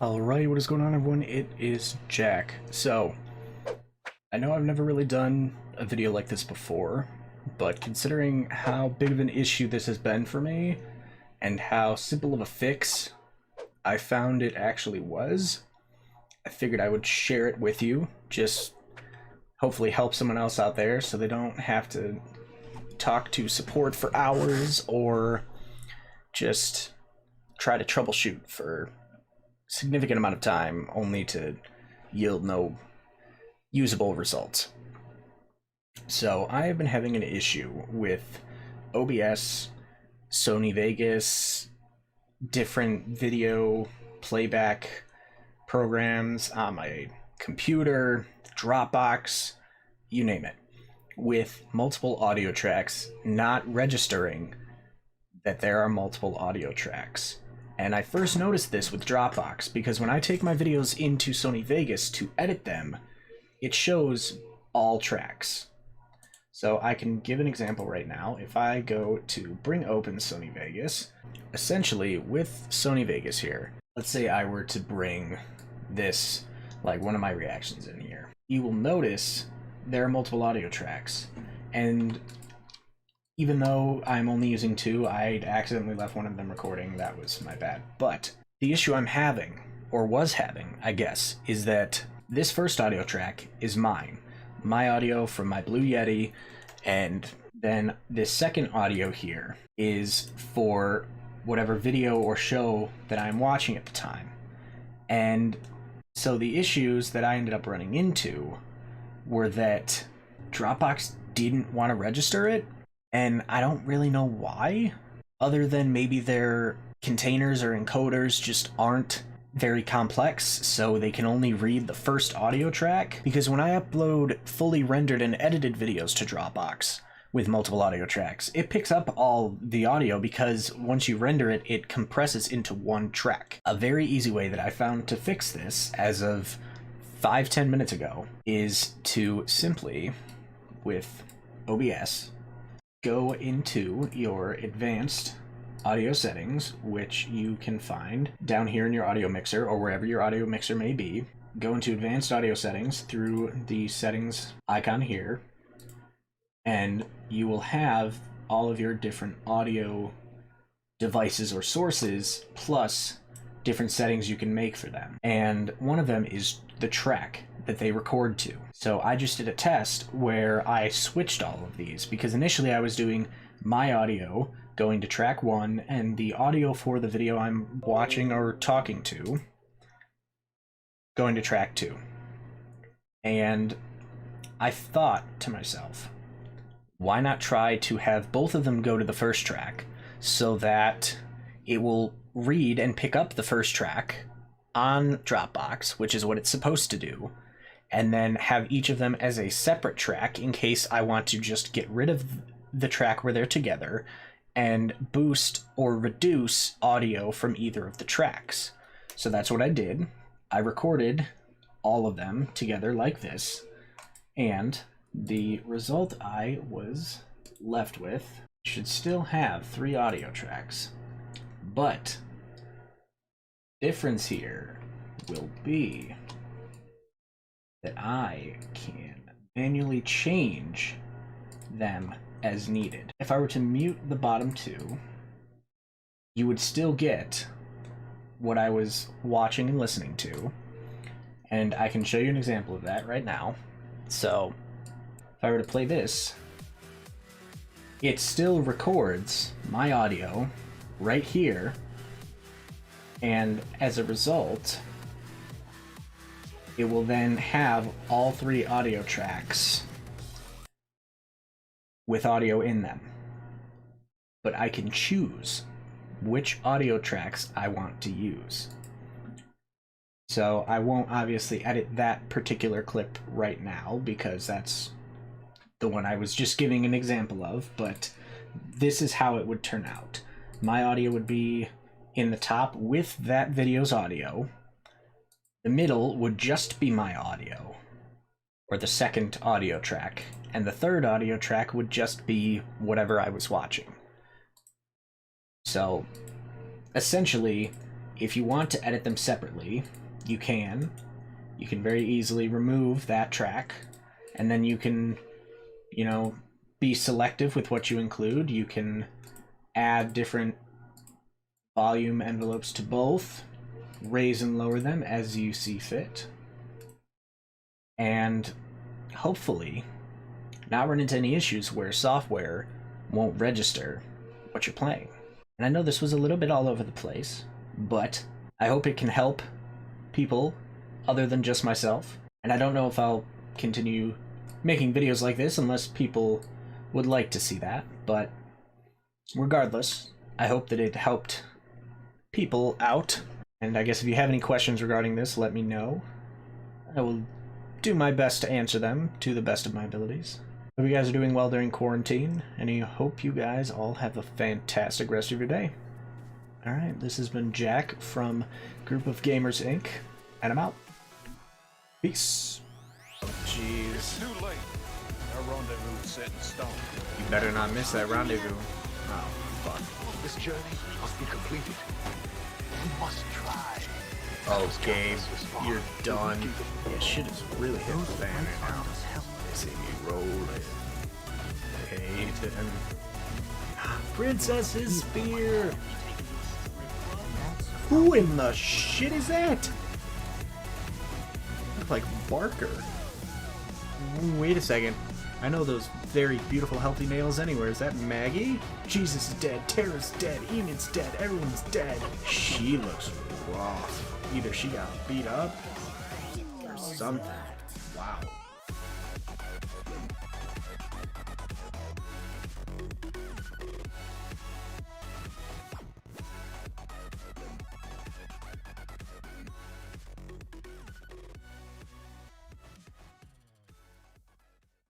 Alright, what is going on, everyone? It is Jack. So, I know I've never really done a video like this before, but considering how big of an issue this has been for me, and how simple of a fix I found it actually was, I figured I would share it with you, just hopefully help someone else out there so they don't have to talk to support for hours or just try to troubleshoot for significant amount of time only to yield no usable results. So I have been having an issue with OBS, Sony Vegas, different video playback programs on my computer, Dropbox, you name it, with multiple audio tracks not registering that there are multiple audio tracks. And I first noticed this with Dropbox because when I take my videos into Sony Vegas to edit them, it shows all tracks. So I can give an example right now. If I go to bring open Sony Vegas, essentially with Sony Vegas here, let's say I were to bring this, like one of my reactions in here, you will notice there are multiple audio tracks. And even though I'm only using two, I accidentally left one of them recording. That was my bad. But the issue I'm having, or was having, I guess, is that this first audio track is mine. My audio from my Blue Yeti, and then this second audio here is for whatever video or show that I'm watching at the time. And so the issues that I ended up running into were that Dropbox didn't want to register it, and I don't really know why, other than maybe their containers or encoders just aren't very complex, so they can only read the first audio track. Because when I upload fully rendered and edited videos to Dropbox with multiple audio tracks, it picks up all the audio because once you render it, it compresses into one track. A very easy way that I found to fix this as of 5-10 minutes ago is to simply, with OBS, go into your advanced audio settings, which you can find down here in your audio mixer or wherever your audio mixer may be. Go into advanced audio settings through the settings icon here, and you will have all of your different audio devices or sources plus different settings you can make for them. And one of them is the track that they record to. So I just did a test where I switched all of these because initially I was doing my audio going to track 1 and the audio for the video I'm watching or talking to going to track 2. And I thought to myself, why not try to have both of them go to the first track so that it will read and pick up the first track on Dropbox, which is what it's supposed to do, and then have each of them as a separate track in case I want to just get rid of the track where they're together and boost or reduce audio from either of the tracks. So that's what I did. I recorded all of them together like this, and the result I was left with should still have 3 audio tracks, but difference here will be that I can manually change them as needed. If I were to mute the bottom 2, you would still get what I was watching and listening to, and I can show you an example of that right now. So if I were to play this, it still records my audio right here, and as a result, it will then have all 3 audio tracks with audio in them. But I can choose which audio tracks I want to use. So I won't obviously edit that particular clip right now because that's the one I was just giving an example of, but this is how it would turn out. My audio would be in the top with that video's audio. The middle would just be my audio, or the second audio track, and the third audio track would just be whatever I was watching. So essentially, If you want to edit them separately, you can. You can very easily remove that track, and then you can, you know, be selective with what you include. You can add different volume envelopes to both, raise and lower them as you see fit, and hopefully not run into any issues where software won't register what you're playing. And I know this was a little bit all over the place, but I hope it can help people other than just myself. And I don't know if I'll continue making videos like this unless people would like to see that, but regardless, I hope that it helped people out. And I guess if you have any questions regarding this, let me know. I will do my best to answer them to the best of my abilities. Hope you guys are doing well during quarantine, and I hope you guys all have a fantastic rest of your day. Alright, this has been Jack from Group of Gamers Inc., and I'm out. Peace. Jeez. Too late. Our rendezvous is set in stone. You better not miss that rendezvous. Oh, fuck. This journey must be completed. You must try. Oh, Gabe, you're done. Yeah, shit is really hitting the fan right now. They see me rolling. Hate him. Princess's Spear! Who in the shit is that? Look like Barker. Wait a second. I know those very beautiful, healthy nails anywhere. Is that Maggie? Jesus is dead, Tara's dead, Enid's dead, everyone's dead. She looks rough. Either she got beat up Or something. Wow.